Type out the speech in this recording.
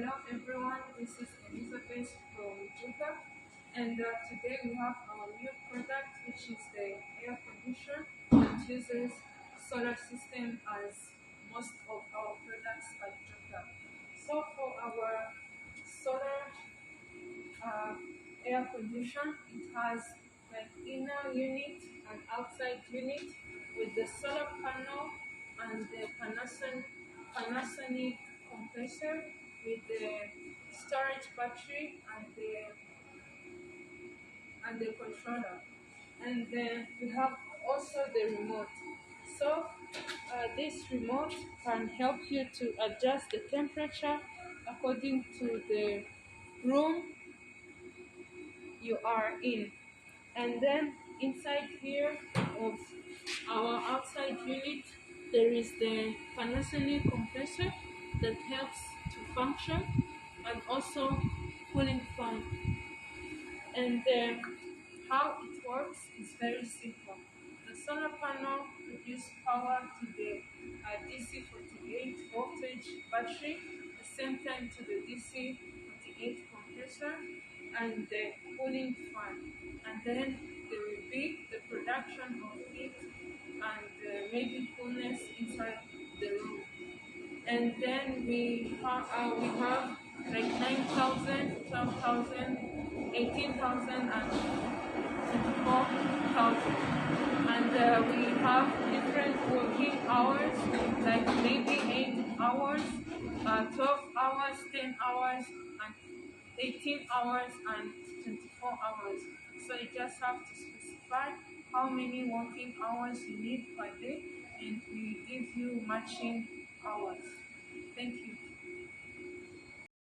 Hello everyone, this is Elizabeth from Juba, and today we have our new product, which is the air conditioner that uses solar system as most of our products at Juba. So for our solar uh, air conditioner, it has an inner unit and outside unit with the solar panel and the Panasonic compressor with the storage battery and the controller. And then we have also the remote. So this remote can help you to adjust the temperature according to the room you are in. And then inside here of our outside unit, there is the Panasonic compressor that helps to function, and also cooling fan. And how it works is very simple. The solar panel produces power to the DC 48 voltage battery, at the same time to the DC 48 compressor and the cooling fan. And then there will be the production of heat and maybe coolness inside the room. And then we have like 9,000, 12,000, 18,000, and 24,000. And we have different working hours, like maybe 8 hours, 12 hours, 10 hours, and 18 hours, and 24 hours. So you just have to specify how many working hours you need per day, and we give you matching hours. Thank you.